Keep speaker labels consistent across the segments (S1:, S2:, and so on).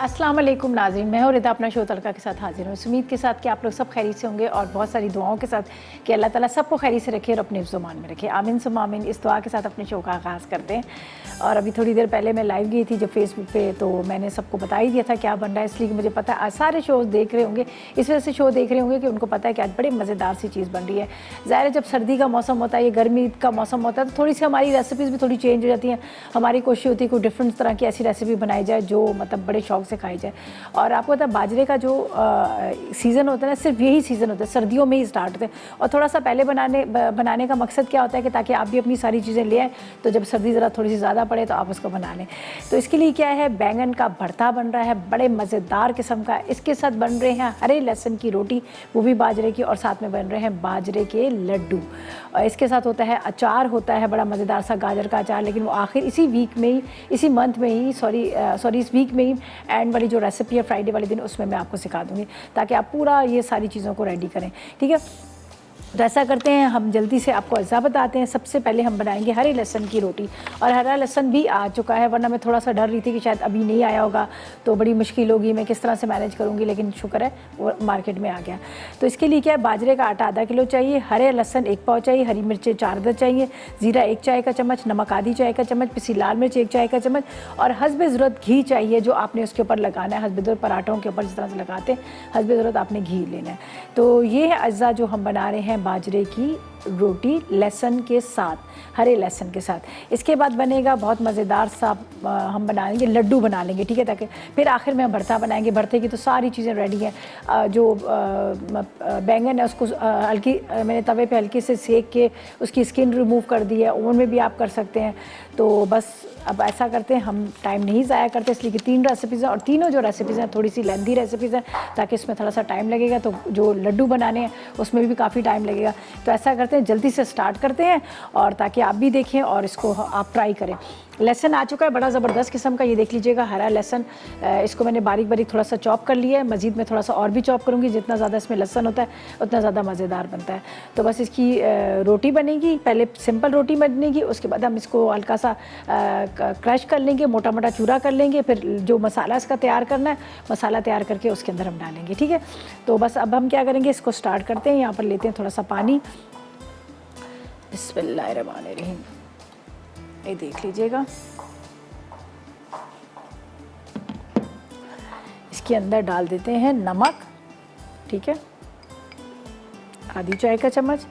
S1: अस्सलाम वालेकुम नाज़रीन, मैं हूँ रिदा अपना शो तड़का के साथ हाजिर हूँ। उम्मीद के साथ कि आप लोग सब खैरियत से होंगे और बहुत सारी दुआओं के साथ कि अल्लाह ताला सबको खैरियत से रखे और अपने हिफ्ज़-ओ-मान में रखे। आमीन सुम्मा आमीन। इस दुआ के साथ अपने शो का आगाज़ करते हैं। और अभी थोड़ी देर पहले मैं लाइव गई थी जब फेसबुक पे, तो मैंने सबको बता ही दिया था क्या बन रहा है, इसलिए कि मुझे पता है आज सारे शोज़ देख रहे होंगे, इस वजह से शो देख रहे होंगे कि उनको पता है कि आज बड़ी मज़ेदार सी चीज़ बन रही है। ज़ाहिर है जब सर्दी का मौसम होता है, ये गर्मी का मौसम होता है, तो थोड़ी सी हमारी रेसिपीज़ भी थोड़ी चेंज हो जाती हैं। हमारी कोशिश होती है कोई डिफरेंट तरह की ऐसी रेसिपी बनाई जाए जो मतलब बड़े शौक से खाई जाए। और आपको पता है बाजरे का जो सीज़न होता है ना, सिर्फ यही सीज़न होता है, सर्दियों में ही स्टार्ट होते हैं। और थोड़ा सा पहले बनाने का मकसद क्या होता है कि ताकि आप भी अपनी सारी चीज़ें ले आएँ, तो जब सर्दी ज़रा थोड़ी सी ज़्यादा पड़े तो आप उसको बना लें। तो इसके लिए क्या है, बैंगन का भरता बन रहा है बड़े मज़ेदार किस्म का। इसके साथ बन रहे हैं हरे लहसुन की रोटी, वो भी बाजरे की, और साथ में बन रहे हैं बाजरे के लड्डू। और इसके साथ होता है अचार, होता है बड़ा मज़ेदार सा गाजर का अचार, लेकिन वो आखिर इसी वीक में ही, इसी मंथ में ही, सॉरी इस वीक में ही एंड वाली जो रेसिपी है फ्राइडे वाले दिन, उसमें मैं आपको सिखा दूँगी ताकि आप पूरा ये सारी चीज़ों को रेडी करें। ठीक है, तो ऐसा करते हैं, हम जल्दी से आपको अज़ा बताते हैं। सबसे पहले हम बनाएंगे हरे लहसुन की रोटी, और हरा लहसुन भी आ चुका है, वरना मैं थोड़ा सा डर रही थी कि शायद अभी नहीं आया होगा तो बड़ी मुश्किल होगी, मैं किस तरह से मैनेज करूँगी, लेकिन शुक्र है वो मार्केट में आ गया। तो इसके लिए क्या है, बाजरे का आटा आधा किलो चाहिए, हरे लहसुन 1 पाव चाहिए, हरी मिर्चें 4 अदद चाहिए, ज़ीरा 1 चाय का चम्मच, नमक आधी चाय का चम्मच, पिसी लाल मिर्च 1 चाय का चम्मच, और हस्बे ज़रूरत घी चाहिए जो आपने उसके ऊपर लगाना है, हस्बे ज़रूरत पराठों के ऊपर जिस तरह से लगाते हैं, हस्बे ज़रूरत आपने घी लेना है। तो ये है अज़्ज़ा जो हम बना रहे हैं बाजरे की रोटी लहसुन के साथ, हरे लहसुन के साथ। इसके बाद बनेगा बहुत मज़ेदार सा, हम बनाएंगे लड्डू बना लेंगे। ठीक है, ताकि फिर आखिर में हम भरता बनाएंगे। भरते की तो सारी चीज़ें रेडी हैं। जो बैंगन है उसको हल्की मैंने तवे पे हल्की से सेक के उसकी स्किन रिमूव कर दी है, ओवन में भी आप कर सकते हैं। तो बस अब ऐसा करते हैं, हम टाइम नहीं ज़ाया करते, इसलिए कि 3 रेसिपीज़ हैं, और तीनों जो रेसिपीज़ हैं थोड़ी सी लेंथी रेसिपीज़ हैं, ताकि इसमें थोड़ा सा टाइम लगेगा। तो जो लड्डू बनाने हैं उसमें भी काफ़ी टाइम लगेगा। तो ऐसा करते हैं, जल्दी से स्टार्ट करते हैं, और ताकि आप भी देखें और इसको आप ट्राई करें। लहसुन आ चुका है बड़ा ज़बरदस्त किस्म का, ये देख लीजिएगा हरा लहसुन। इसको मैंने बारीक बारीक थोड़ा सा चॉप कर लिया है, मज़ीद में थोड़ा सा और भी चॉप करूँगी। जितना ज़्यादा इसमें लहसुन होता है उतना ज़्यादा मज़ेदार बनता है। तो बस इसकी रोटी बनेगी, पहले सिंपल रोटी बनेगी, उसके बाद हम इसको हल्का सा क्रश कर लेंगे, मोटा मोटा चूरा कर लेंगे। फिर जो मसाला इसका तैयार करना है, मसाला तैयार करके उसके अंदर हम डालेंगे। ठीक है, तो बस अब हम क्या करेंगे, इसको स्टार्ट करते हैं। यहाँ पर लेते हैं थोड़ा सा पानी, बिस्मिल्लाहिर्रहमानिर्रहीम। ये देख लीजिएगा, इसके अंदर डाल देते हैं नमक। ठीक है, आधी चाय का चम्मच,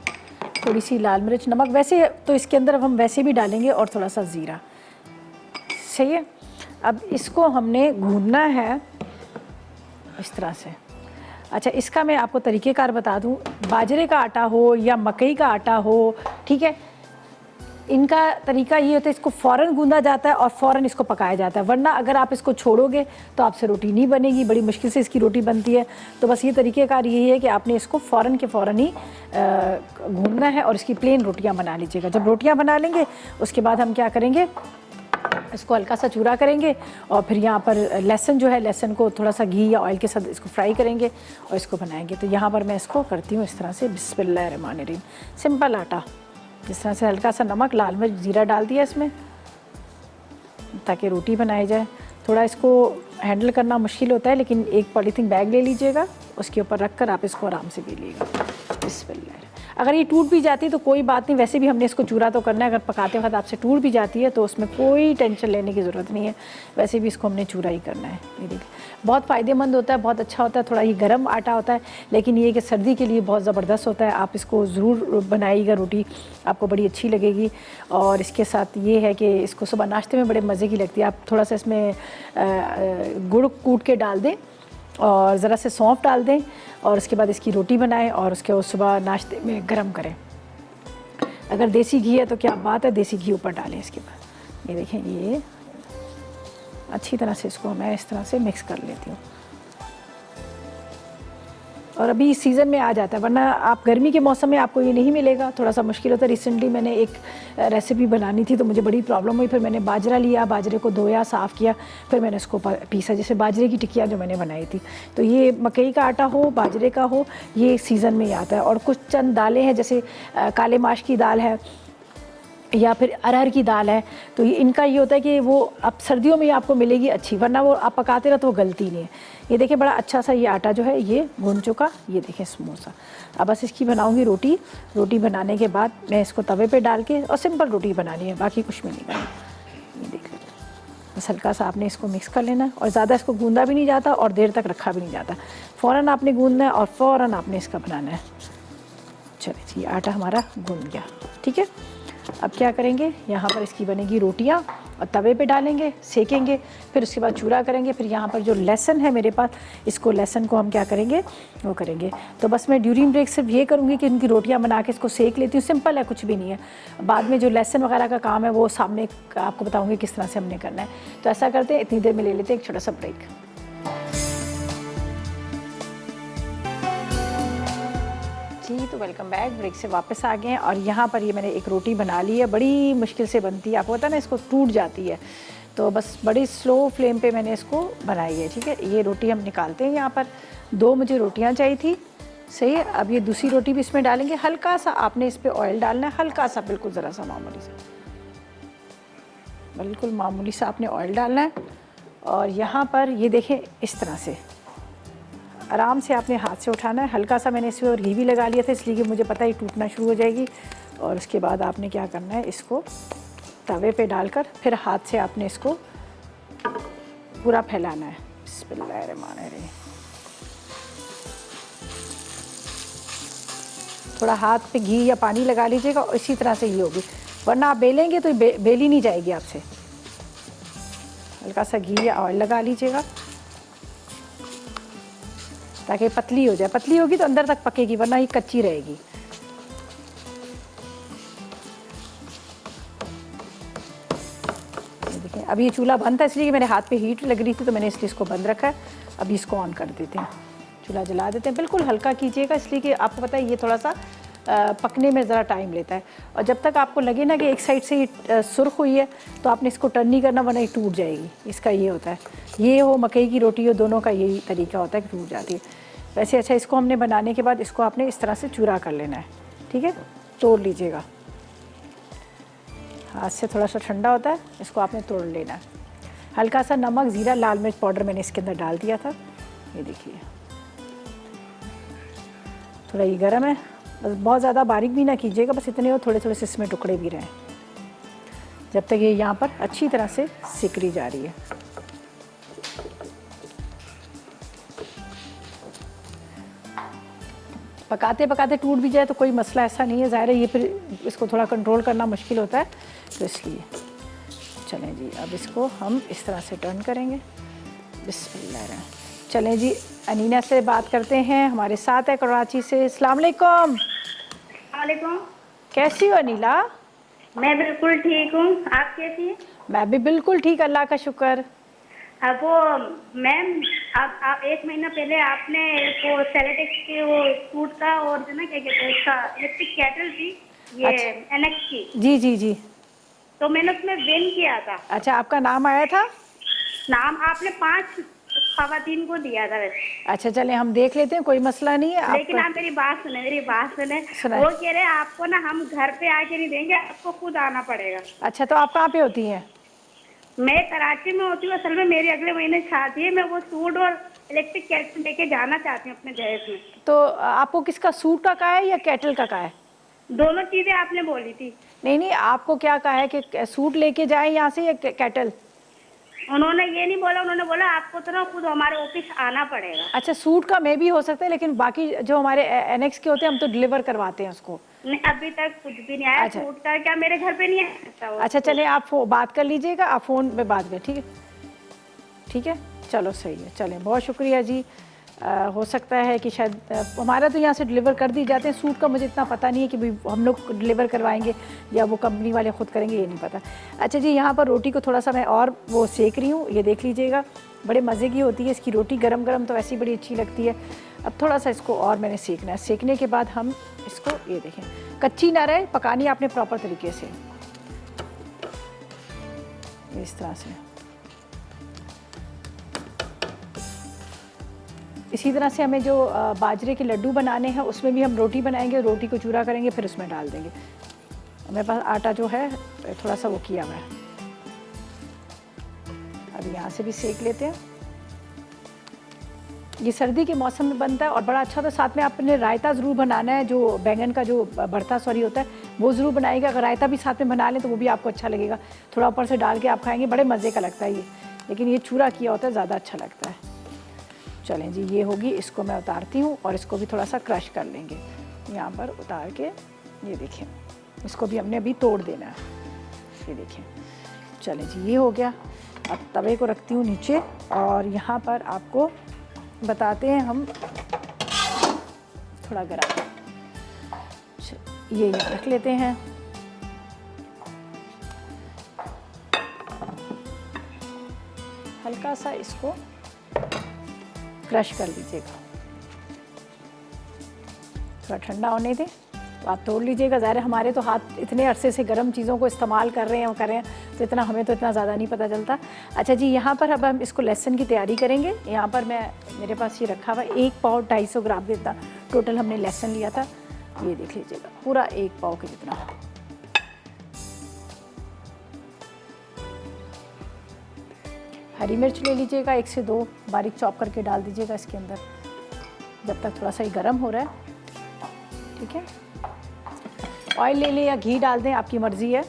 S1: थोड़ी सी लाल मिर्च, नमक वैसे तो इसके अंदर हम वैसे भी डालेंगे, और थोड़ा सा ज़ीरा। सही है, अब इसको हमने भूनना है इस तरह से। अच्छा, इसका मैं आपको तरीक़ेकार बता दूं, बाजरे का आटा हो या मकई का आटा हो, ठीक है, इनका तरीका ये होता है, इसको फ़ौरन गूंदा जाता है और फ़ौरन इसको पकाया जाता है, वरना अगर आप इसको छोड़ोगे तो आपसे रोटी नहीं बनेगी, बड़ी मुश्किल से इसकी रोटी बनती है। तो बस ये तरीक़ेकार यही है कि आपने इसको फ़ौरन के फ़ौरन ही गूंदना है, और इसकी प्लेन रोटियां बना लीजिएगा। जब रोटियां बना लेंगे उसके बाद हम क्या करेंगे, इसको हल्का सा चूरा करेंगे, और फिर यहाँ पर लहसुन जो है, लहसुन को थोड़ा सा घी या ऑयल के साथ इसको फ्राई करेंगे और इसको बनाएंगे। तो यहाँ पर मैं इसको करती हूँ इस तरह से, बिस्मिल्लाहिर्रहमानिर्रहीम। सिंपल आटा, जिस तरह से हल्का सा नमक, लाल मिर्च, ज़ीरा डाल दिया इसमें ताकि रोटी बनाई जाए। थोड़ा इसको हैंडल करना मुश्किल होता है, लेकिन एक पॉलीथीन बैग ले लीजिएगा, उसके ऊपर रख कर आप इसको आराम से बेलिएगा। बिस्मिल्लाह। अगर ये टूट भी जाती है तो कोई बात नहीं, वैसे भी हमने इसको चूरा तो करना है। अगर पकाते वक्त आपसे टूट भी जाती है तो उसमें कोई टेंशन लेने की ज़रूरत नहीं है, वैसे भी इसको हमने चूरा ही करना है। ये देखिए, बहुत फ़ायदेमंद होता है, बहुत अच्छा होता है। थोड़ा ये गर्म आटा होता है, लेकिन ये कि सर्दी के लिए बहुत ज़बरदस्त होता है। आप इसको ज़रूर बनाइएगा, रोटी आपको बड़ी अच्छी लगेगी। और इसके साथ ये है कि इसको सुबह नाश्ते में बड़े मज़े की लगती है। आप थोड़ा सा इसमें गुड़ कूट के डाल दें और ज़रा से सौंफ डाल दें, और उसके बाद इसकी रोटी बनाएं और उसके सुबह नाश्ते में गरम करें। अगर देसी घी है तो क्या बात है, देसी घी ऊपर डालें इसके बाद। ये देखें, ये अच्छी तरह से इसको मैं इस तरह से मिक्स कर लेती हूँ। और अभी इस सीज़न में आ जाता है, वरना आप गर्मी के मौसम में आपको ये नहीं मिलेगा, थोड़ा सा मुश्किल होता है। रिसेंटली मैंने एक रेसिपी बनानी थी तो मुझे बड़ी प्रॉब्लम हुई। फिर मैंने बाजरा लिया, बाजरे को धोया, साफ़ किया, फिर मैंने इसको पीसा, जैसे बाजरे की टिकिया जो मैंने बनाई थी। तो ये मकई का आटा हो, बाजरे का हो, ये सीज़न में ही आता है। और कुछ चंद दालें हैं, जैसे काले माश की दाल है, या फिर अरहर की दाल है, तो इनका ये होता है कि वो अब सर्दियों में आपको मिलेगी अच्छी, वरना वो आप पकाते रहो तो वो गलती नहीं है। ये देखिए बड़ा अच्छा सा ये आटा जो है ये गूंद चुका, ये देखिए समोसा। अब बस इसकी बनाऊंगी रोटी। रोटी बनाने के बाद मैं इसको तवे पे डाल के, और सिंपल रोटी बनानी है, बाकी कुछ भी नहीं करना। ये देख लीजिए, बस हल्का सा आपने इसको मिक्स कर लेना, और ज़्यादा इसको गूंदा भी नहीं जाता और देर तक रखा भी नहीं जाता। फ़ौरन आपने गूंदना है और फ़ौरन आपने इसका बनाना है। चलिए जी, आटा हमारा गूंद गया, ठीक है। अब क्या करेंगे, यहाँ पर इसकी बनेगी रोटियाँ, और तवे पे डालेंगे, सेकेंगे, फिर उसके बाद चूरा करेंगे। फिर यहाँ पर जो लहसुन है मेरे पास, इसको लहसुन को हम क्या करेंगे, वो करेंगे। तो बस मैं ड्यूरिंग ब्रेक सिर्फ ये करूँगी कि उनकी रोटियाँ बना के इसको सेक लेती हूँ। सिंपल है, कुछ भी नहीं है। बाद में जो लहसुन वगैरह का काम है वो सामने आपको बताऊँगी किस तरह से हमने करना है। तो ऐसा करते हैं, इतनी देर में ले लेते हैं एक छोटा सा ब्रेक। जी, तो वेलकम बैक। ब्रेक से वापस आ गए हैं, और यहाँ पर ये मैंने एक रोटी बना ली है। बड़ी मुश्किल से बनती है, आपको पता है ना, इसको टूट जाती है, तो बस बड़ी स्लो फ्लेम पे मैंने इसको बनाई है, ठीक है। ये रोटी हम निकालते हैं। यहाँ पर 2 मुझे रोटियाँ चाहिए थी, सही है। अब ये दूसरी रोटी भी इसमें डालेंगे। हल्का सा आपने इस पर ऑयल डालना है, हल्का सा, बिल्कुल ज़रा सा मामूली सा, बिल्कुल मामूली सा आपने ऑयल डालना है। और यहाँ पर ये देखें, इस तरह से आराम से आपने हाथ से उठाना है। हल्का सा मैंने इसमें और घी भी लगा लिया था, इसलिए कि मुझे पता है टूटना शुरू हो जाएगी। और उसके बाद आपने क्या करना है, इसको तवे पे डालकर फिर हाथ से आपने इसको पूरा फैलाना है। बिस्मिल्लाहिर्रहमानिर्रहीम। थोड़ा हाथ पे घी या पानी लगा लीजिएगा, और इसी तरह से ये होगी, वरना आप बेलेंगे तो बेली नहीं जाएगी आपसे। हल्का सा घी या ऑयल लगा लीजिएगा ताकि पतली हो जाए। पतली होगी तो अंदर तक पकेगी, वरना ये कच्ची रहेगी। देखिए, अब ये चूल्हा बंद था, इसलिए कि मेरे हाथ पे हीट लग रही थी, तो मैंने इसलिए इसको बंद रखा है। अभी इसको ऑन कर देते हैं, चूल्हा जला देते हैं। बिल्कुल हल्का कीजिएगा, इसलिए कि आपको पता है ये थोड़ा सा पकने में ज़रा टाइम लेता है। और जब तक आपको लगे ना कि एक साइड से ये सुर्ख हुई है, तो आपने इसको टर्न नहीं करना, वरना ये टूट जाएगी। इसका ये होता है, ये हो मकई की रोटी हो, दोनों का यही तरीका होता है कि टूट जाती है। वैसे अच्छा, इसको हमने बनाने के बाद इसको आपने इस तरह से चूरा कर लेना है, ठीक है। तोड़ लीजिएगा, हाथ से थोड़ा सा ठंडा होता है, इसको आपने तोड़ लेना है। हल्का सा नमक, ज़ीरा, लाल मिर्च पाउडर मैंने इसके अंदर डाल दिया था। ये देखिए, थोड़ा ये गर्म है, बस बहुत ज़्यादा बारीक भी ना कीजिएगा, बस इतने हो थोड़े थोड़े से इसमें टुकड़े भी रहें, जब तक ये यहाँ पर अच्छी तरह से सिकरी जा रही है। पकाते पकाते टूट भी जाए तो कोई मसला ऐसा नहीं है, ज़ाहिर है ये फिर इसको थोड़ा कंट्रोल करना मुश्किल होता है, तो इसलिए। चलें जी, अब इसको हम इस तरह से टर्न करेंगे। बिस्मिल्लाह। चलें जी, अनीना से बात करते हैं, हमारे साथ है कराची से। अस्सलाम वालेकुम।
S2: वालेकुम।
S1: कैसी हो अनीला?
S2: मैं बिल्कुल ठीक हूँ, आप कैसी हैं?
S1: मैं भी बिल्कुल ठीक, अल्लाह का शुक्र।
S2: अब वो मैम, आप 1 महीना पहले आपने वो सेलेटेक्स के वो सूट का और जो ना क्या कहते हैं इसका इलेक्ट्रिक केटल थी, ये
S1: अच्छा।
S2: एनेक्स की,
S1: जी जी जी।
S2: तो मैंने उसमें विन किया था।
S1: अच्छा, आपका नाम आया था?
S2: नाम आपने 5 खवातीन को दिया था वैसे।
S1: अच्छा, चलें हम देख लेते हैं, कोई मसला नहीं है।
S2: लेकिन आप मेरी बात सुने,
S1: सुनाए।
S2: वो कह रहे हैं आपको ना हम घर पे आके नहीं देंगे, आपको खुद आना पड़ेगा।
S1: अच्छा, तो आप कहाँ पे होती हैं?
S2: मैं कराची में होती हूँ, असल में मेरी अगले महीने शादी है। मैं वो सूट और इलेक्ट्रिक केटल लेके जाना चाहती हूँ अपने दहेज में।
S1: तो आपको किसका, सूट का है या केटल का है?
S2: दोनों चीजें आपने बोली थी।
S1: नहीं नहीं, आपको क्या कहा है कि सूट लेके जाएं यहाँ से या केटल?
S2: उन्होंने ये नहीं बोला, उन्होंने बोला आपको तो ना खुद हमारे ऑफिस आना पड़ेगा।
S1: अच्छा, सूट का मे भी हो सकता है, लेकिन बाकी जो हमारे एनेक्स के होते हैं हम तो डिलीवर करवाते हैं उसको।
S2: नहीं, अभी तक कुछ भी नहीं आया।
S1: अच्छा।
S2: सूट का क्या मेरे घर पे नहीं आ सकता वो?
S1: अच्छा, चले आप बात कर लीजिएगा, आप फ़ोन पे बात करें, ठीक है? ठीक है, चलो सही है। चलें, बहुत शुक्रिया जी। हो सकता है कि शायद हमारा तो यहाँ से डिलीवर कर दी जाते हैं। सूट का मुझे इतना पता नहीं है कि भाई हम लोग डिलीवर करवाएंगे या वो कंपनी वाले ख़ुद करेंगे, ये नहीं पता। अच्छा जी, यहाँ पर रोटी को थोड़ा सा मैं और वो सेक रही हूँ, ये देख लीजिएगा, बड़े मज़े की होती है इसकी रोटी। गरम गरम तो वैसे ही बड़ी अच्छी लगती है। अब थोड़ा सा इसको और मैंने सेकना है। सेकने के बाद हम इसको, ये देखें, कच्ची ना रहे, पकानी आपने प्रॉपर तरीके से, इस तरह से। इसी तरह से हमें जो बाजरे के लड्डू बनाने हैं उसमें भी हम रोटी बनाएंगे, रोटी को चूरा करेंगे, फिर उसमें डाल देंगे। मेरे पास आटा जो है थोड़ा सा वो किया हुआ है। अब यहाँ से भी सेक लेते हैं। ये सर्दी के मौसम में बनता है और बड़ा अच्छा। तो साथ में आपने रायता ज़रूर बनाना है, जो बैंगन का जो भरता होता है वो ज़रूर बनाएगा। अगर रायता भी साथ में बना लें तो वो भी आपको अच्छा लगेगा। थोड़ा ऊपर से डाल के आप खाएंगे, बड़े मज़े का लगता है ये। लेकिन ये चूरा किया होता है, ज़्यादा अच्छा लगता है। चलें जी, ये होगी, इसको मैं उतारती हूँ और इसको भी थोड़ा सा क्रश कर लेंगे। यहाँ पर उतार के ये देखें, इसको भी हमने अभी तोड़ देना है। ये देखें, चलें जी, ये हो गया। अब तवे को रखती हूँ नीचे और यहाँ पर आपको बताते हैं हम थोड़ा गरम। ये यहाँ रख लेते हैं। हल्का सा इसको क्रश कर लीजिएगा, थोड़ा ठंडा होने दें तो आप तोड़ लीजिएगा। ज़ाहिर है हमारे तो हाथ इतने अरसे से गर्म चीज़ों को इस्तेमाल कर रहे हैं तो इतना हमें तो इतना ज़्यादा नहीं पता चलता। अच्छा जी, यहाँ पर अब हम इसको लहसुन की तैयारी करेंगे। यहाँ पर मेरे पास ये रखा हुआ 1 पाव 250 ग्राम जितना टोटल हमने लहसुन लिया था। ये देख लीजिएगा, पूरा 1 पाव के जितना। हरी मिर्च ले लीजिएगा, 1 से 2 बारीक चॉप करके डाल दीजिएगा इसके अंदर, जब तक थोड़ा सा ही गर्म हो रहा है। ठीक है, ऑयल ले लें या घी डाल दें, आपकी मर्ज़ी है।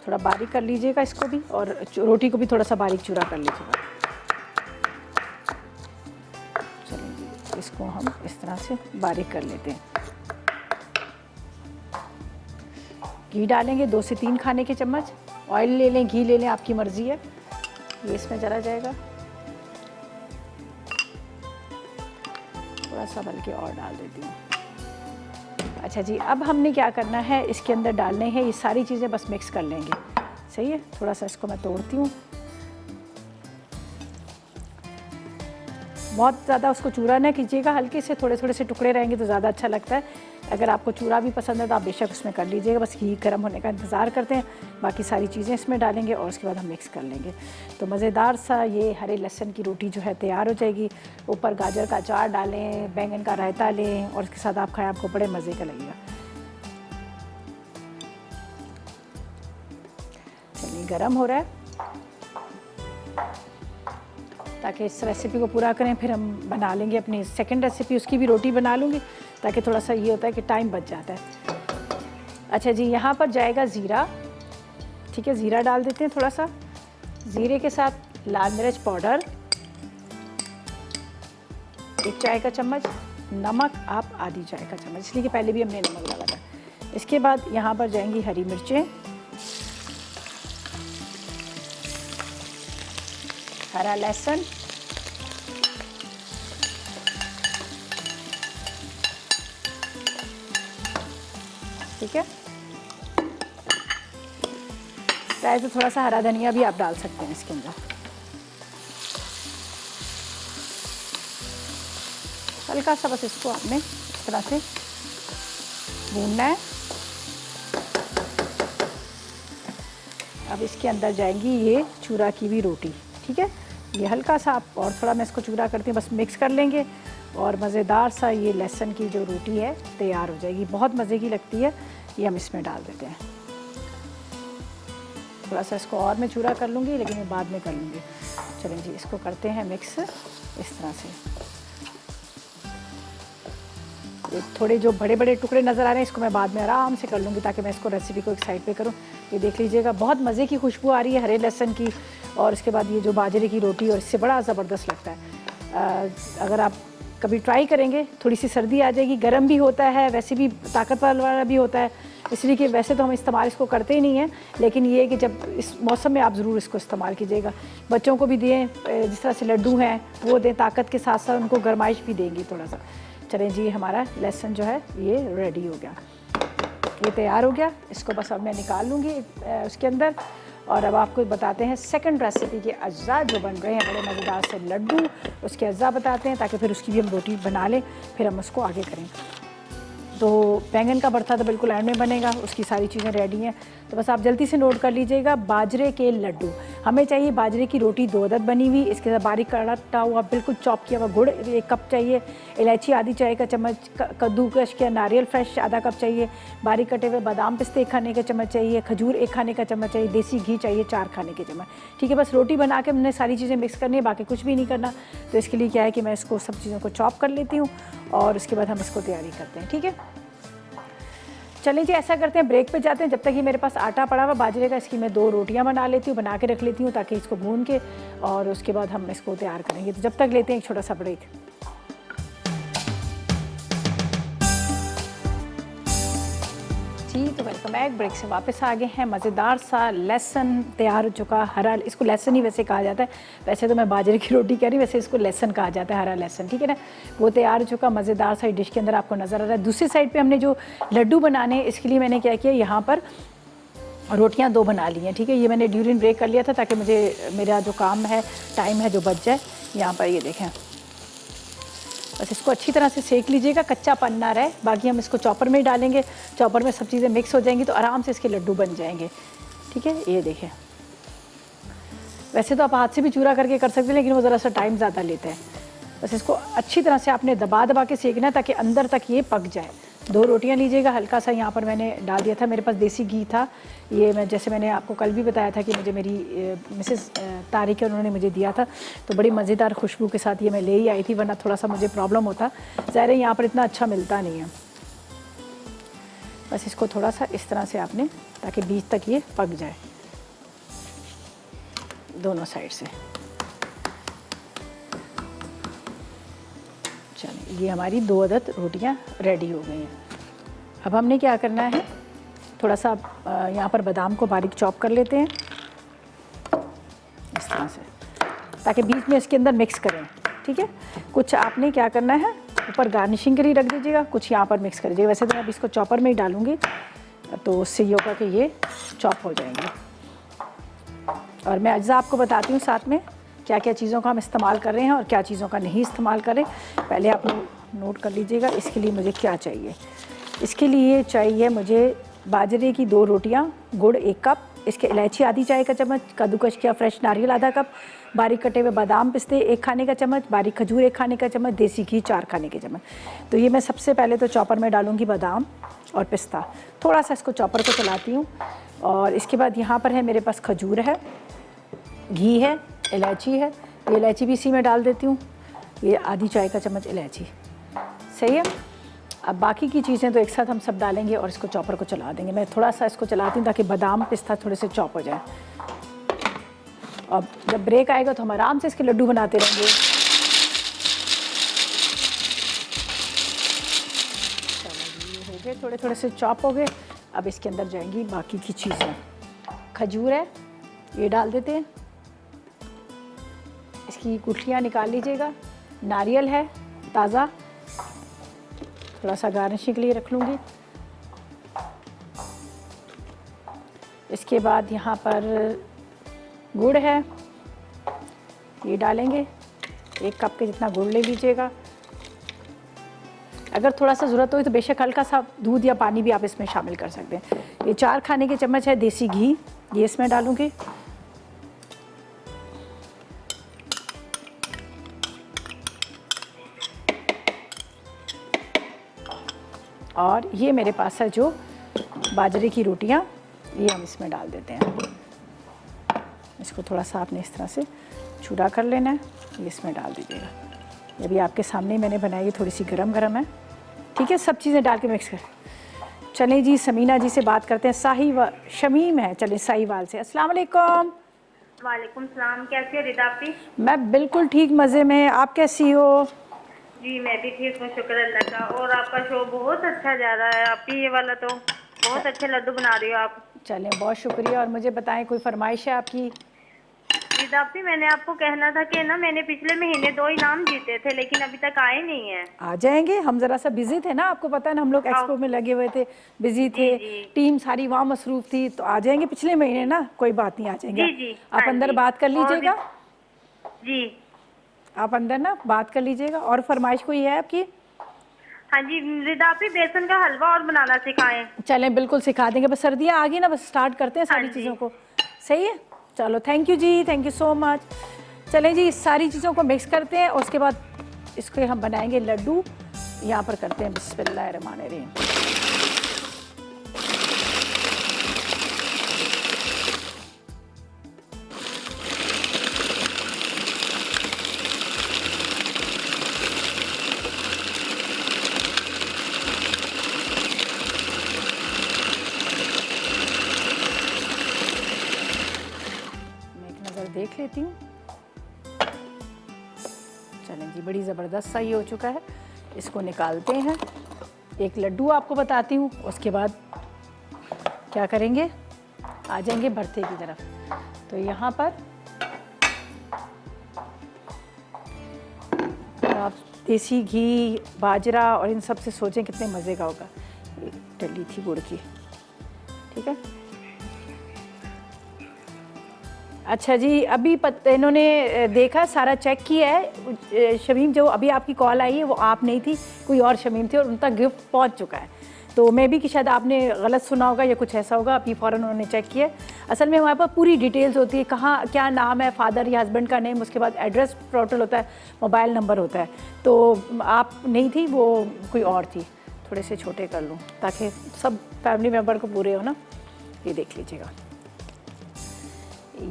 S1: थोड़ा बारीक कर लीजिएगा इसको भी, और रोटी को भी थोड़ा सा बारीक चूरा कर लीजिएगा। चलिए, इसको हम इस तरह से बारीक कर लेते हैं। घी डालेंगे 2 से 3 खाने के चम्मच। ऑयल ले लें, घी ले लें, आपकी मर्ज़ी है। ये इसमें चला जाएगा, थोड़ा सा बल्कि और डाल देती हूँ। अच्छा जी, अब हमने क्या करना है, इसके अंदर डालने हैं ये सारी चीज़ें, बस मिक्स कर लेंगे। सही है, थोड़ा सा इसको मैं तोड़ती हूँ। बहुत ज़्यादा उसको चूरा ना कीजिएगा, हल्के से थोड़े थोड़े से टुकड़े रहेंगे तो ज़्यादा अच्छा लगता है। अगर आपको चूरा भी पसंद है तो आप बेशक उसमें कर लीजिएगा। बस घी गर्म होने का इंतज़ार करते हैं, बाकी सारी चीज़ें इसमें डालेंगे और उसके बाद हम मिक्स कर लेंगे। तो मज़ेदार सा ये हरे लहसुन की रोटी जो है तैयार हो जाएगी। ऊपर गाजर का अचार डालें, बैंगन का रायता लें और उसके साथ आप खाएँ, आपको बड़े मज़े का लगेगा। चलिए, गर्म हो रहा है, ताकि इस रेसिपी को पूरा करें, फिर हम बना लेंगे अपनी सेकंड रेसिपी, उसकी भी रोटी बना लूँगी, ताकि थोड़ा सा ये होता है कि टाइम बच जाता है। अच्छा जी, यहाँ पर जाएगा ज़ीरा। ठीक है, ज़ीरा डाल देते हैं थोड़ा सा। ज़ीरे के साथ लाल मिर्च पाउडर 1 चाय का चम्मच, नमक आप आधी चाय का चम्मच, इसलिए कि पहले भी हमने नमक डाला था। इसके बाद यहाँ पर जाएंगी हरी मिर्चें, हरा लहसुन, ठीक है। चाहे तो थोड़ा सा हरा धनिया भी आप डाल सकते हैं इसके अंदर। हल्का सा बस इसको आपने इस तरह से भूनना है। अब इसके अंदर जाएंगी ये चूरा की हुई रोटी। ठीक है, ये हल्का सा आप और थोड़ा मैं इसको चूरा करती हूँ, बस मिक्स कर लेंगे और मज़ेदार सा ये लहसुन की जो रोटी है तैयार हो जाएगी। बहुत मज़े की लगती है। ये हम इसमें डाल देते हैं। थोड़ा सा इसको और मैं चूरा कर लूँगी, लेकिन मैं बाद में कर लूँगी। चलें जी, इसको करते हैं मिक्स इस तरह से। ये थोड़े जो बड़े बड़े टुकड़े नज़र आ रहे हैं, इसको मैं बाद में आराम से कर लूँगी, ताकि मैं इसको रेसिपी को एक साइड पे करूँ। ये देख लीजिएगा, बहुत मज़े की खुशबू आ रही है हरे लहसुन की, और इसके बाद ये जो बाजरे की रोटी, और इससे बड़ा ज़बरदस्त लगता है। अगर आप कभी ट्राई करेंगे, थोड़ी सी सर्दी आ जाएगी, गर्म भी होता है, वैसे भी ताकतवर वाला भी होता है, इसलिए कि वैसे तो हम इस्तेमाल इसको करते ही नहीं हैं, लेकिन ये कि जब इस मौसम में आप ज़रूर इसको इस्तेमाल कीजिएगा। बच्चों को भी दें, जिस तरह से लड्डू हैं वो दें, ताकत के साथ साथ उनको गरमाइश भी देंगी थोड़ा सा। चलें जी, हमारा लहसुन जो है ये रेडी हो गया, ये तैयार हो गया। इसको बस अब मैं निकाल लूँगी उसके अंदर, और अब आपको बताते हैं सेकंड रेसिपी के अज्जा जो बन रहे हैं, बड़े मज़ेदार से लड्डू। उसके अज्जा बताते हैं, ताकि फिर उसकी भी हम रोटी बना लें, फिर हम उसको आगे करें। तो बैंगन का भरता तो बिल्कुल एंड में बनेगा, उसकी सारी चीज़ें रेडी हैं। तो बस आप जल्दी से नोट कर लीजिएगा। बाजरे के लड्डू हमें चाहिए, बाजरे की रोटी 2 अदद बनी हुई, इसके साथ बारीक कटा हुआ बिल्कुल चॉप किया हुआ गुड़ 1 कप चाहिए, इलायची आधी चाय का चम्मच, कद्दूकश किया नारियल फ्रेश आधा कप चाहिए, बारीक कटे हुए बादाम पिस्ते 1 खाने का चम्मच चाहिए, खजूर 1 खाने का चम्मच चाहिए, देसी घी चाहिए 4 खाने के चम्मच। ठीक है, बस रोटी बना के हमने सारी चीज़ें मिक्स करनी है, बाकी कुछ भी नहीं करना। तो इसके लिए क्या है कि मैं इसको सब चीज़ों को चॉप कर लेती हूँ और उसके बाद हम इसको तैयारी करते हैं। ठीक है, चलिए जी ऐसा करते हैं, ब्रेक पे जाते हैं। जब तक ये मेरे पास आटा पड़ा हुआ बाजरे का, इसकी मैं 2 रोटियां बना लेती हूँ, बना के रख लेती हूँ ताकि इसको भून के और उसके बाद हम इसको तैयार करेंगे। तो जब तक लेते हैं एक छोटा सा ब्रेक। जी तो वेलकम बैक, ब्रेक से वापस आ गए हैं। मज़ेदार सा लहसन तैयार हो चुका, हरा, इसको लहसन ही वैसे कहा जाता है, वैसे तो मैं बाजरे की रोटी कह रही, वैसे इसको लहसन कहा जाता है, हरा लहसन। ठीक है ना, वो तैयार हो चुका मज़ेदार सा डिश के अंदर आपको नज़र आ रहा है। दूसरी साइड पे हमने जो लड्डू बनाने हैं, इसके लिए मैंने क्या किया, यहाँ पर रोटियाँ 2 बना ली हैं। ठीक है, ये मैंने ड्यूरिंग ब्रेक कर लिया था ताकि मुझे मेरा जो काम है, टाइम है जो बच जाए। यहाँ पर ये देखें, बस इसको अच्छी तरह से सेक लीजिएगा, कच्चापन ना रहे। बाकी हम इसको चॉपर में ही डालेंगे, चॉपर में सब चीज़ें मिक्स हो जाएंगी तो आराम से इसके लड्डू बन जाएंगे। ठीक है, ये देखें, वैसे तो आप हाथ से भी चूरा करके कर सकते हैं, लेकिन वो ज़रा सा टाइम ज़्यादा लेते हैं। बस इसको अच्छी तरह से आपने दबा दबा के सेकना है ताकि अंदर तक ये पक जाए। 2 रोटियां लीजिएगा, हल्का सा यहाँ पर मैंने डाल दिया था, मेरे पास देसी घी था, ये मैं जैसे मैंने आपको कल भी बताया था कि मुझे मेरी मिसेस तारिक है, उन्होंने मुझे दिया था, तो बड़ी मज़ेदार खुशबू के साथ ये मैं ले ही आई थी, वरना थोड़ा सा मुझे प्रॉब्लम होता, ज़ाहिर है यहाँ पर इतना अच्छा मिलता नहीं है। बस इसको थोड़ा सा इस तरह से आपने, ताकि बीच तक ये पक जाए दोनों साइड से। चलिए, ये हमारी 2 अदद रोटियां रेडी हो गई हैं। अब हमने क्या करना है, थोड़ा सा यहाँ पर बादाम को बारीक चॉप कर लेते हैं इस तरह से, ताकि बीच में इसके अंदर मिक्स करें। ठीक है, कुछ आपने क्या करना है, ऊपर गार्निशिंग के लिए रख दीजिएगा, कुछ यहाँ पर मिक्स कर दीजिएगा। वैसे तो मैं अब इसको चॉपर में ही डालूँगी, तो उससे ये होगा कि ये चॉप हो जाएंगे। और मैं अज्जा आपको बताती हूँ साथ में क्या क्या चीज़ों का हम इस्तेमाल कर रहे हैं और क्या चीज़ों का नहीं इस्तेमाल करें। पहले आप नोट कर लीजिएगा, इसके लिए मुझे क्या चाहिए। इसके लिए चाहिए मुझे बाजरे की 2 रोटियां, गुड़ 1 कप, इसके इलायची आधी चाय का चम्मच, कद्दूकश किया फ्रेश नारियल आधा कप, बारीक कटे हुए बादाम पिस्ते 1 खाने का चम्मच, बारीक खजूर 1 खाने का चम्मच, देसी घी 4 खाने के चम्मच। तो ये मैं सबसे पहले तो चॉपर में डालूँगी बादाम और पिस्ता, थोड़ा सा इसको चॉपर को चलाती हूँ। और इसके बाद यहाँ पर है मेरे पास खजूर है, घी है, इलायची है, ये इलायची भी इसी में डाल देती हूँ, ये आधी चाय का चम्मच इलायची। सही है, अब बाकी की चीज़ें तो एक साथ हम सब डालेंगे और इसको चॉपर को चला देंगे। मैं थोड़ा सा इसको चलाती हूँ ताकि बादाम पिस्ता थोड़े से चॉप हो जाए। अब जब ब्रेक आएगा तो हम आराम से इसके लड्डू बनाते रहेंगे। हो गए, थोड़े थोड़े से चॉप हो गए। अब इसके अंदर जाएंगी बाकी की चीज़ें। खजूर है, ये डाल देते हैं, इसकी गुठलियाँ निकाल लीजिएगा। नारियल है ताज़ा, थोड़ा सा गार्निशिंग के लिए रख लूँगी। इसके बाद यहाँ पर गुड़ है, ये डालेंगे, 1 कप के जितना गुड़ ले लीजिएगा। अगर थोड़ा सा ज़रूरत हो तो बेशक हल्का सा दूध या पानी भी आप इसमें शामिल कर सकते हैं। ये 4 खाने के चम्मच है देसी घी, ये इसमें डालूँगी। और ये मेरे पास है जो बाजरे की रोटियां, ये हम इसमें डाल देते हैं। इसको थोड़ा सा आपने इस तरह से चूड़ा कर लेना है, ये इसमें डाल दीजिएगा। ये भी आपके सामने मैंने बनाई है, थोड़ी सी गरम गरम है। ठीक है, सब चीज़ें डाल के मिक्स कर। चलें जी, समीना जी से बात करते हैं। शमीम है, चलें साहिवाल से। अस्सलाम वालेकुम।
S2: वालेकुम सलाम, कैसी हो रिदा आपी?
S1: मैं बिल्कुल ठीक, मज़े में। आप कैसी हो?
S2: जी मैं भी ठीक हूँ, शुक्र अल्लाह का। और आपका शो बहुत अच्छा जा रहा है आपी, ये वाला तो बहुत अच्छे लड्डू बना रही हो आप।
S1: चलें, बहुत शुक्रिया। और मुझे बताएं, कोई फरमाइश है आपकी?
S2: रिदा आपी, मैंने आपको कहना था कि ना मैंने पिछले महीने 2 इनाम जीते थे, लेकिन अभी तक आए नहीं है।
S1: आ जाएंगे, हम ज़रा सा बिजी थे ना, आपको पता है ना, हम लोग एक्सपो में लगे हुए थे, बिजी थे, टीम सारी वहाँ मसरूफ थी, तो आ जाएंगे पिछले महीने ना, कोई बात नहीं, आ जाएंगे।
S2: जी जी,
S1: आप अंदर बात कर लीजिएगा।
S2: जी
S1: आप अंदर ना बात कर लीजिएगा। और फरमाइश कोई है आपकी?
S2: हाँ जी रिदा आप ही बेसन का हलवा और बनाना सिखाएं।
S1: चलें बिल्कुल सिखा देंगे, बस सर्दियाँ आ गई ना, बस स्टार्ट करते हैं सारी
S2: हाँ जी।
S1: चीज़ों को। सही है, चलो थैंक यू जी, थैंक यू सो मच। चलें जी, इस सारी चीज़ों को मिक्स करते हैं, उसके बाद इसको हम बनाएंगे लड्डू। यहाँ पर करते हैं बिस्मिल्लाहिर्रहमानिर्रहीम। देख लेती हूँ। चलें जी, बड़ी ज़बरदस्त सा ये हो चुका है, इसको निकालते हैं। एक लड्डू आपको बताती हूँ, उसके बाद क्या करेंगे, आ जाएंगे भरते की तरफ। तो यहाँ पर आप देसी घी, बाजरा और इन सब से सोचें कितने मज़े का होगा। डली थी गुड़ की, ठीक है। अच्छा जी, अभी इन्होंने देखा, सारा चेक किया है। शमीम जो अभी आपकी कॉल आई है वो आप नहीं थी, कोई और शमीम थी, और उन तक गिफ्ट पहुंच चुका है। तो मैं भी कि शायद आपने गलत सुना होगा या कुछ ऐसा होगा, अभी फ़ौरन उन्होंने चेक किया। असल में हमारे पास पूरी डिटेल्स होती है, कहाँ क्या नाम है, फादर या हस्बैंड का नेम, उसके बाद एड्रेस टोटल होता है, मोबाइल नंबर होता है। तो आप नहीं थी, वो कोई और थी। थोड़े से छोटे कर लूँ ताकि सब फैमिली मेम्बर को पूरे हो ना। ये देख लीजिएगा,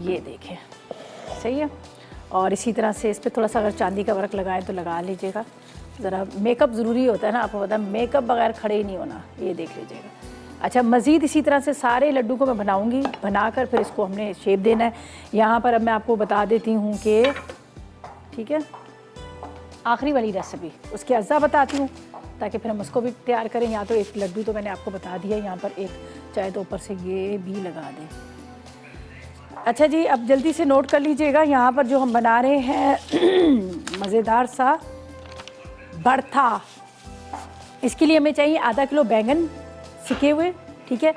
S1: ये देखें, सही है। और इसी तरह से इस पर थोड़ा सा अगर चांदी का वर्क लगाएं तो लगा लीजिएगा। ज़रा मेकअप ज़रूरी होता है ना, आपको पता है, मेकअप बगैर खड़े ही नहीं होना। ये देख लीजिएगा। अच्छा, मज़ीद इसी तरह से सारे लड्डू को मैं बनाऊंगी, बनाकर फिर इसको हमने शेप देना है। यहाँ पर अब मैं आपको बता देती हूँ कि ठीक है, आखिरी वाली रेसिपी उसके अज्जा बताती हूँ ताकि फिर हम उसको भी तैयार करें। यहाँ तो एक लड्डू तो मैंने आपको बता दिया, यहाँ पर एक चाहे तो ऊपर से ये भी लगा दें। अच्छा जी, अब जल्दी से नोट कर लीजिएगा, यहाँ पर जो हम बना रहे हैं मज़ेदार सा भरता। इसके लिए हमें चाहिए आधा किलो बैंगन सिके हुए, ठीक है,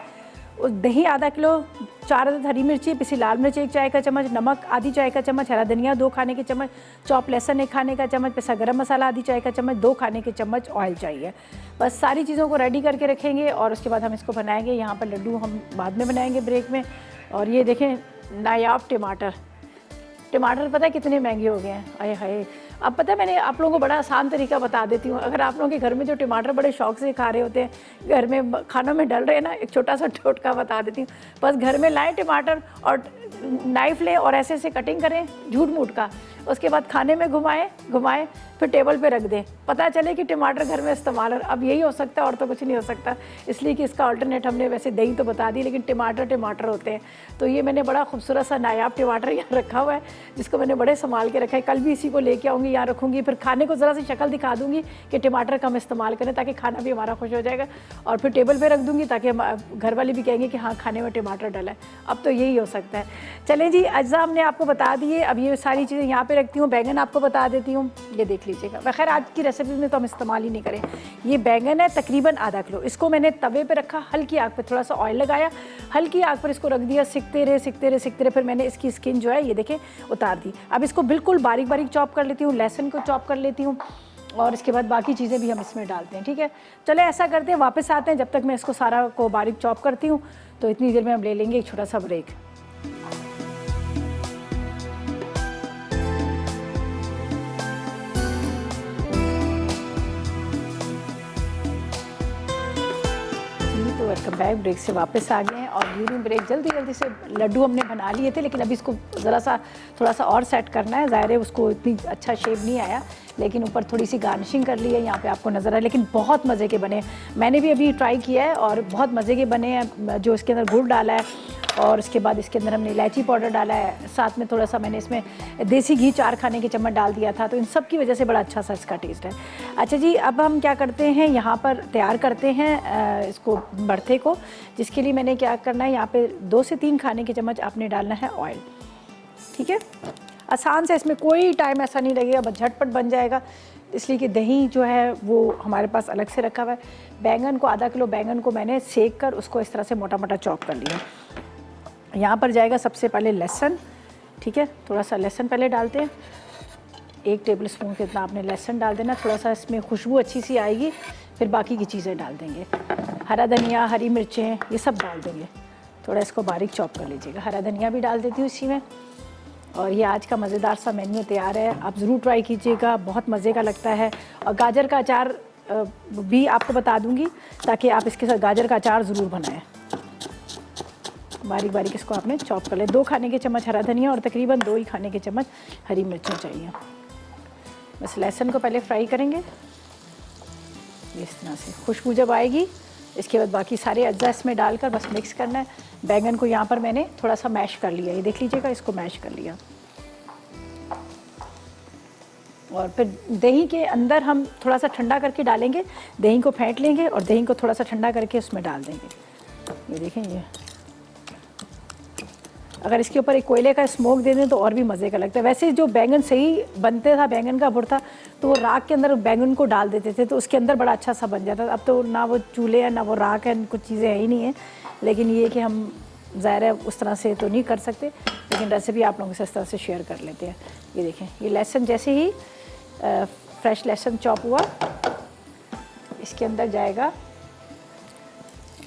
S1: उस दही आधा किलो, 4 अदद हरी मिर्ची, पिसी लाल मिर्च 1 चाय का चम्मच, नमक आधी चाय का चम्मच, हरा धनिया 2 खाने के चम्मच, चॉप लहसुन 1 खाने का चम्मच, पिसा गरम मसाला आधी चाय का चम्मच, 2 खाने के चम्मच ऑयल चाहिए। बस सारी चीज़ों को रेडी करके रखेंगे और उसके बाद हम इसको बनाएंगे। यहाँ पर लड्डू हम बाद में बनाएंगे ब्रेक में। और ये देखें नायाब टमाटर पता है कितने महंगे हो गए हैं, आए हाय। अब पता है, मैंने आप लोगों को बड़ा आसान तरीका बता देती हूँ। अगर आप लोगों के घर में जो टमाटर बड़े शौक से खा रहे होते हैं, घर में खानों में डल रहे हैं ना, एक छोटा सा टोटका बता देती हूँ। बस घर में लाएं टमाटर और नाइफ़ लें और ऐसे ऐसे कटिंग करें झूठ मूठ का, उसके बाद खाने में घुमाएं, फिर टेबल पे रख दें, पता चले कि टमाटर घर में इस्तेमाल हो। अब यही हो सकता है और तो कुछ नहीं हो सकता, इसलिए कि इसका अल्टरनेट हमने वैसे दही तो बता दी, लेकिन टमाटर होते हैं। तो ये मैंने बड़ा खूबसूरत सा नायाब टमाटर यहाँ रखा हुआ है, जिसको मैंने बड़े संभाल के रखा है। कल भी इसी को लेके आऊँगी, यहाँ रखूँगी, फिर खाने को ज़रा सी शक्ल दिखा दूँगी कि टमाटर कम इस्तेमाल करें ताकि खाना भी हमारा खुश हो जाएगा, और फिर टेबल पर रख दूँगी ताकि हम घर वाले भी कहेंगे कि हाँ खाने में टमाटर डला है। अब तो यही हो सकता है। चलें जी, अज्जा हमने आपको बता दिए, अब ये सारी चीज़ें यहाँ पे रखती हूँ। बैंगन आपको बता देती हूँ, ये देख लीजिएगा। खैर आज की रेसिपी में तो हम इस्तेमाल ही नहीं करें। ये बैंगन है तकरीबन आधा किलो, इसको मैंने तवे पे रखा, हल्की आग पे थोड़ा सा ऑयल लगाया, हल्की आग पर इसको रख दिया, सिकते रहे। फिर मैंने इसकी स्किन जो है ये देखें उतार दी। अब इसको बिल्कुल बारीक बारीक चॉप कर लेती हूँ, लहसुन को चॉप कर लेती हूँ, और इसके बाद बाकी चीज़ें भी हम इसमें डालते हैं। ठीक है, चले ऐसा करते हैं, वापस आते हैं। जब तक मैं इसको सारा को बारीक चॉप करती हूँ तो इतनी देर में हम ले लेंगे एक छोटा सा ब्रेक। तो वेलकम बैक, ब्रेक से वापस आ गए हैं और ड्यूरिंग ब्रेक जल्दी से लड्डू हमने बना लिए थे, लेकिन अभी इसको ज़रा सा थोड़ा सा और सेट करना है। ज़ाहिर है उसको इतनी अच्छा शेप नहीं आया, लेकिन ऊपर थोड़ी सी गार्निशिंग कर ली है, यहाँ पे आपको नज़र आ रहा है। लेकिन बहुत मज़े के बने, मैंने भी अभी ट्राई किया है और बहुत मज़े के बने हैं। जो इसके अंदर गुड़ डाला है और उसके बाद इसके अंदर हमने इलायची पाउडर डाला है, साथ में थोड़ा सा मैंने इसमें देसी घी 4 खाने के चम्मच डाल दिया था, तो इन सब की वजह से बड़ा अच्छा सा इसका टेस्ट है। अच्छा जी, अब हम क्या करते हैं, यहाँ पर तैयार करते हैं इसको भरते को, जिसके लिए मैंने क्या करना है, यहाँ पे 2 से 3 खाने के चम्मच आपने डालना है ऑयल। ठीक है, आसान से, इसमें कोई टाइम ऐसा नहीं लगेगा, बस झटपट बन जाएगा, इसलिए कि दही जो है वो हमारे पास अलग से रखा हुआ है। बैंगन को, आधा किलो बैंगन को मैंने सेक कर उसको इस तरह से मोटा मोटा चॉप कर लिया। यहाँ पर जाएगा सबसे पहले लहसुन। ठीक है, थोड़ा सा लहसुन पहले डालते हैं, 1 टेबल स्पून कितना आपने लहसुन डाल देना, थोड़ा सा इसमें खुशबू अच्छी सी आएगी फिर बाकी की चीज़ें डाल देंगे। हरा धनिया, हरी मिर्चें, ये सब डाल देंगे। थोड़ा इसको बारीक चॉप कर लीजिएगा। हरा धनिया भी डाल देती हूँ इसी में। और ये आज का मज़ेदार सा मेन्यू तैयार है, आप ज़रूर ट्राई कीजिएगा, बहुत मज़े का लगता है। और गाजर का अचार भी आपको बता दूंगी, ताकि आप इसके साथ गाजर का अचार ज़रूर बनाएं। बारीक बारीक इसको आपने चॉप कर ले। 2 खाने के चम्मच हरा धनिया और तकरीबन 2 ही खाने के चम्मच हरी मिर्चें चाहिए। बस लहसुन को पहले फ्राई करेंगे इस तरह से, खुशबू जब आएगी इसके बाद बाकी सारे अज्जा इसमें डालकर बस मिक्स करना है। बैंगन को यहाँ पर मैंने थोड़ा सा मैश कर लिया, ये देख लीजिएगा, इसको मैश कर लिया। और फिर दही के अंदर हम थोड़ा सा ठंडा करके डालेंगे, दही को फेंट लेंगे और दही को थोड़ा सा ठंडा करके उसमें डाल देंगे। ये देखें, ये अगर इसके ऊपर एक कोयले का स्मोक दे दें तो और भी मज़े का लगता है। वैसे जो बैंगन सही बनते था, बैंगन का भुर्ता, तो वो राख के अंदर बैंगन को डाल देते थे तो उसके अंदर बड़ा अच्छा सा बन जाता था। अब तो ना वो चूल्हे हैं ना वो राख है, कुछ चीज़ें है ही नहीं है। लेकिन ये कि हम ज़ाहिर है उस तरह से तो नहीं कर सकते, लेकिन रेसिपी आप लोगों से इस तरह से शेयर कर लेते हैं। ये देखें, ये लहसुन जैसे ही फ्रेश लहसुन चॉप हुआ, इसके अंदर जाएगा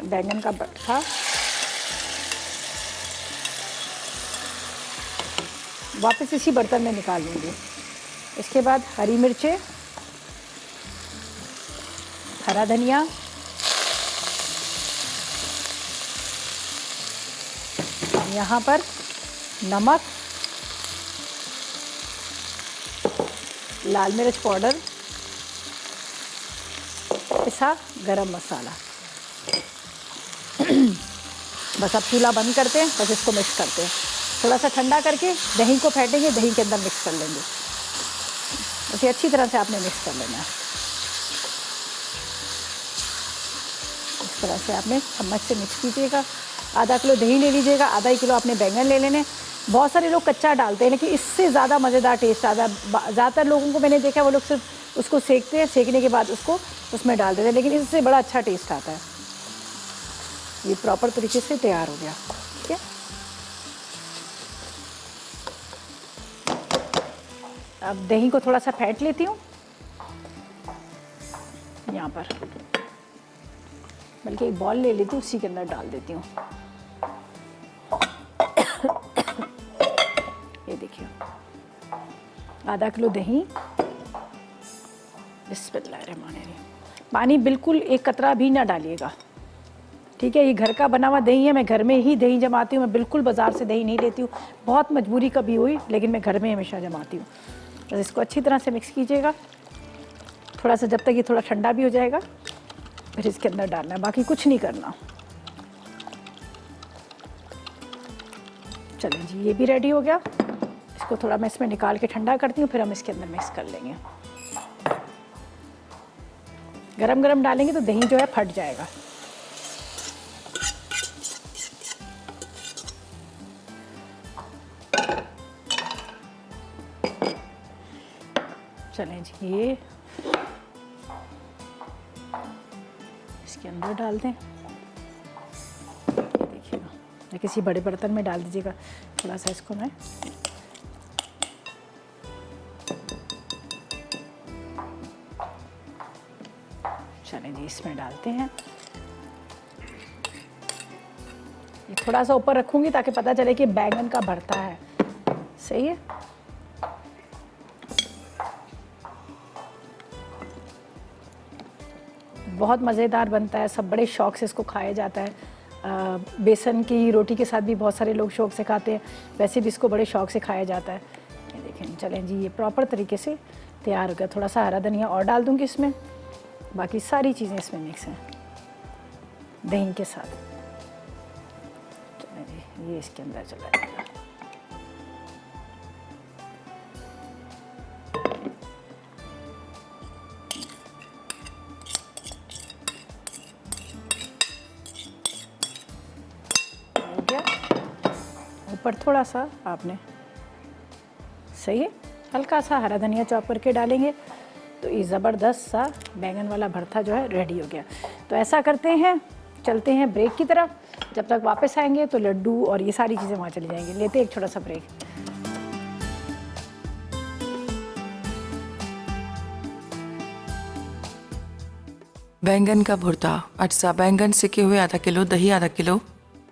S1: बैंगन का भरता। वापस इसी बर्तन में निकाल लूँगी। इसके बाद हरी मिर्चें, हरा धनिया, यहाँ पर नमक, लाल मिर्च पाउडर, पिसा गरम मसाला। बस अब चूल्हा बंद करते हैं, बस इसको मिक्स करते हैं। थोड़ा सा ठंडा करके दही को फेंटेंगे, दही के अंदर मिक्स कर लेंगे। बस ये अच्छी तरह से आपने मिक्स कर लेना है। इस तरह से आपने चम्मच से मिक्स कीजिएगा। आधा किलो दही ले लीजिएगा, आधा ही किलो आपने बैंगन ले लेने। बहुत सारे लोग कच्चा डालते हैं, लेकिन इससे ज़्यादा मज़ेदार टेस्ट आता है। ज़्यादातर लोगों को मैंने देखा वो लोग सिर्फ उसको सेकते हैं, सेकने के बाद उसको उसमें डाल देते हैं, लेकिन इससे बड़ा अच्छा टेस्ट आता है। ये प्रॉपर तरीके से तैयार हो गया। ठीक है, अब दही को थोड़ा सा फेंट लेती हूँ यहाँ पर, बल्कि एक बॉल ले लेती हूँ, उसी के अंदर डाल देती हूँ। ये देखिए, आधा किलो दही। बिस्मिल्लाहिर्रहमानिर्रहीम। पानी बिल्कुल एक कतरा भी ना डालिएगा, ठीक है। ये घर का बना हुआ दही है, मैं घर में ही दही जमाती हूँ। मैं बिल्कुल बाज़ार से दही नहीं लेती हूँ, बहुत मजबूरी कभी हुई, लेकिन मैं घर में हमेशा जमाती हूँ। बस इसको अच्छी तरह से मिक्स कीजिएगा, थोड़ा सा, जब तक ये थोड़ा ठंडा भी हो जाएगा फिर इसके अंदर डालना है, बाकी कुछ नहीं करना। चलें जी, ये भी रेडी हो गया। इसको थोड़ा मैं इसमें निकाल के ठंडा करती हूँ, फिर हम इसके अंदर मिक्स कर लेंगे। गरम गरम डालेंगे तो दही जो है फट जाएगा। चलें जी, ये इसके अंदर डाल दें। देखिएगा, या किसी बड़े बर्तन में डाल दीजिएगा। थोड़ा सा इसको मैं चलें जी, इसमें डालते हैं। ये थोड़ा सा ऊपर रखूंगी ताकि पता चले कि बैंगन का भरता है। सही है। बहुत मज़ेदार बनता है, सब बड़े शौक़ से इसको खाया जाता है। बेसन की रोटी के साथ भी बहुत सारे लोग शौक़ से खाते हैं, वैसे भी इसको बड़े शौक़ से खाया जाता है। ये देखें, चलें जी, ये प्रॉपर तरीके से तैयार हो गया। थोड़ा सा हरा धनिया और डाल दूँगी इसमें, बाकी सारी चीज़ें इसमें मिक्स हैं दही के साथ। चलें जी, ये इसके अंदर चला जाएगा। ऊपर थोड़ा सा आपने, सही है, हल्का सा हरा धनिया चॉप करके डालेंगे तो ये ज़बरदस्त सा बैंगन वाला भरता जो है रेडी हो गया। तो ऐसा करते हैं, चलते हैं ब्रेक की तरफ। जब तक वापस आएंगे तो लड्डू और ये सारी चीज़ें वहाँ चली जाएंगी। लेते हैं एक छोटा सा ब्रेक।
S3: बैंगन का भुर्ता। अज्जा बैंगन सिके हुए आधा किलो, दही आधा किलो,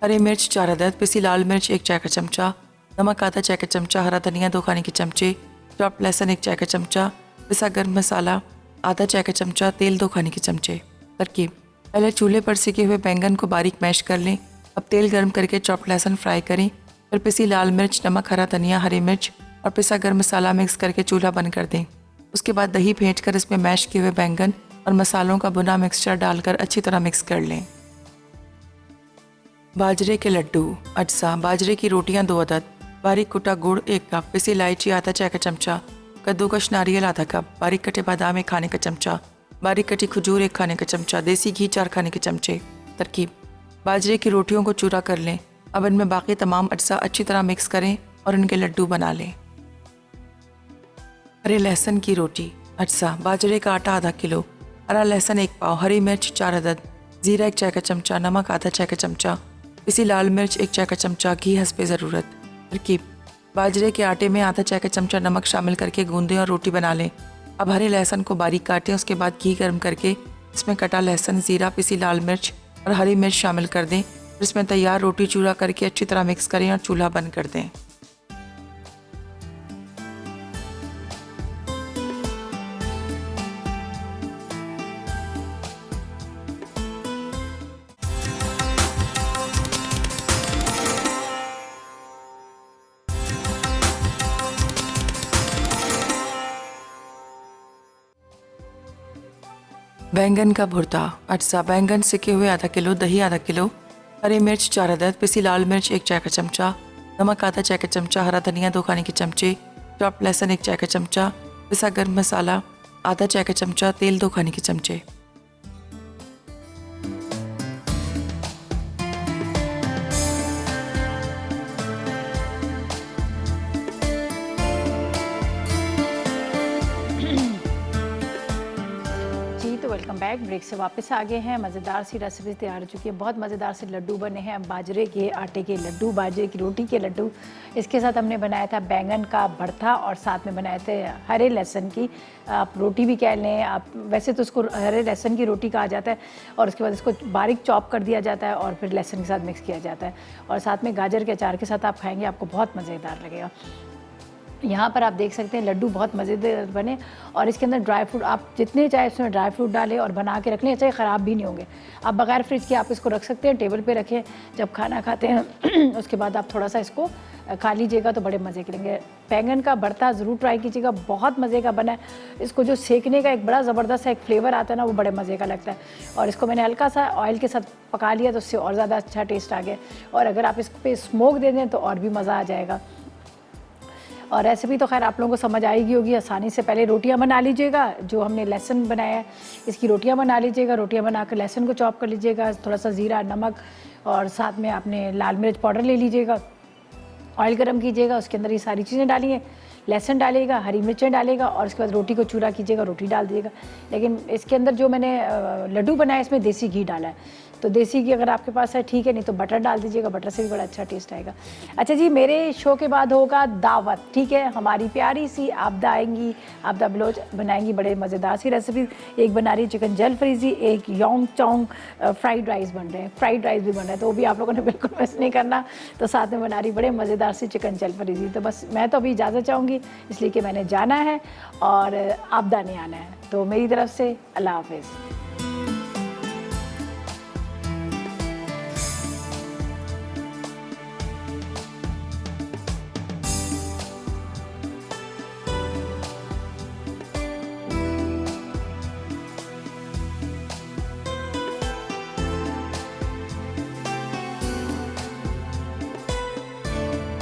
S3: हरी मिर्च 4 अदद, पिसी लाल मिर्च 1 चाय का चमचा, नमक आधा चाय का चमचा, हरा धनिया 2 खाने के चमचे, चॉप्ड लहसुन 1 चाय का चमचा, पिसा गर्म मसाला आधा चाय का चमचा, तेल 2 खाने के चमचे। तरकीब: पहले चूल्हे पर सिके हुए बैंगन को बारीक मैश कर लें। अब तेल गर्म करके चॉप्ड लहसुन फ्राई करें। फिर पिसी लाल मिर्च, नमक, हरा धनिया, हरी मिर्च और पिसा गर्म मसाला मिक्स करके चूल्हा बंद कर दें। उसके बाद दही फेंट कर इसमें मैश किए हुए बैंगन और मसालों का भुना मिक्सचर डालकर अच्छी तरह मिक्स कर लें। बाजरे के लड्डू। अज्जा बाजरे की रोटियां 2 अदद, बारीक कुटा गुड़ 1 कप, पिसी इलायची आधा चाय का चमचा, कद्दूकस नारियल आधा कप, बारीक कटे बादाम 1 खाने का चमचा, बारीक कटी खजूर 1 खाने का चमचा, देसी घी 4 खाने के चमचे। तरकीब: बाजरे की रोटियों को चूरा कर लें। अब इनमें बाकी तमाम अज्जा अच्छी तरह मिक्स करें और इनके लड्डू बना लें। हरे लहसुन की रोटी। अज्जा बाजरे का आटा आधा किलो, हरा लहसुन 1 पाव, हरी मिर्च 4 अदद, जीरा 1 चाय का चमचा, नमक आधा चाय का चमचा, पिसी लाल मिर्च 1 चाय का चमचा, घी हस्बे ज़रूरत। तरकीब: बाजरे के आटे में आधा चाय का चमचा नमक शामिल करके गूंदें और रोटी बना लें। अब हरे लहसुन को बारीक काटें। उसके बाद घी गर्म करके इसमें कटा लहसुन, ज़ीरा, पिसी लाल मिर्च और हरी मिर्च शामिल कर दें। फिर इसमें तैयार रोटी चूरा करके अच्छी तरह मिक्स करें और चूल्हा बंद कर दें। बैंगन का भुर्ता। अज्जा बैंगन सिके हुए आधा किलो, दही आधा किलो, हरी मिर्च 4 अदद, पिसी लाल मिर्च 1 चाय का चमचा, नमक आधा चाय का चमचा, हरा धनिया 2 खाने के चमचे, चॉप्ड लहसुन 1 चाय का चमचा, पिसा गर्म मसाला आधा चाय का चमचा, तेल 2 खाने के चमचे।
S1: तो वेलकम बैक। ब्रेक से वापस आ गए हैं। मज़ेदार सी रेसिपी तैयार हो चुकी है। बहुत मज़ेदार से लड्डू बने हैं, बाजरे के आटे के लड्डू, बाजरे की रोटी के लड्डू। इसके साथ हमने बनाया था बैंगन का भरता और साथ में बनाए थे हरे लहसुन की, आप रोटी भी कह लें, आप वैसे तो उसको हरे लहसुन की रोटी कहा जाता है। और उसके बाद इसको बारीक चॉप कर दिया जाता है और फिर लहसुन के साथ मिक्स किया जाता है और साथ में गाजर के अचार के साथ आप खाएँगे, आपको बहुत मज़ेदार लगेगा। यहाँ पर आप देख सकते हैं लड्डू बहुत मज़ेदार बने और इसके अंदर ड्राई फ्रूट आप जितने चाहे इसमें ड्राई फ्रूट डालें और बना के रख लें, चाहे ख़राब भी नहीं होंगे। आप बगैर फ्रिज के आप इसको रख सकते हैं, टेबल पे रखें, जब खाना खाते हैं उसके बाद आप थोड़ा सा इसको खा लीजिएगा तो बड़े मज़े के लेंगे। बैंगन का भरता ज़रूर ट्राई कीजिएगा, बहुत मज़े का बना है। इसको जो सेकने का एक बड़ा ज़बरदस्त एक फ्लेवर आता है ना, वो बड़े मज़े का लगता है। और इसको मैंने हल्का सा ऑयल के साथ पका लिया तो उससे और ज़्यादा अच्छा टेस्ट आ गया। और अगर आप इस पर स्मोक दे दें तो और भी मज़ा आ जाएगा। और रेसिपी तो खैर आप लोगों को समझ आएगी होगी आसानी से। पहले रोटियां बना लीजिएगा, जो हमने लहसुन बनाया है इसकी रोटियां बना लीजिएगा। रोटियां बना कर लहसुन को चॉप कर लीजिएगा, थोड़ा सा ज़ीरा, नमक और साथ में आपने लाल मिर्च पाउडर ले लीजिएगा। ऑयल गरम कीजिएगा, उसके अंदर ये सारी चीज़ें डालिए, लहसुन डालिएगा, हरी मिर्चें डालिएगा और उसके बाद रोटी को चूरा कीजिएगा, रोटी डाल दीजिएगा। लेकिन इसके अंदर जो मैंने लड्डू बनाया इसमें देसी घी डाला है, तो देसी घी अगर आपके पास है ठीक है, नहीं तो बटर डाल दीजिएगा, बटर से भी बड़ा अच्छा टेस्ट आएगा। अच्छा जी, मेरे शो के बाद होगा दावत, ठीक है। हमारी प्यारी सी आपदा आएंगी, आपदा बलोच बनाएंगी बड़े मज़ेदार सी रेसिपी। एक बना रही चिकन जलफ्रीजी, एक योंग चोंग फ्राइड राइस बन रहे हैं, फ्राइड राइस भी बन रहा है, तो वो भी आप लोगों ने बिल्कुल मिस नहीं करना। तो साथ में बना रही बड़े मज़ेदार सी चिकन जलफ्रीजी। तो बस मैं तो अभी इजाज़त चाहूँगी, इसलिए कि मैंने जाना है और आपदा ने आना है। तो मेरी तरफ से अल्लाह हाफिज़।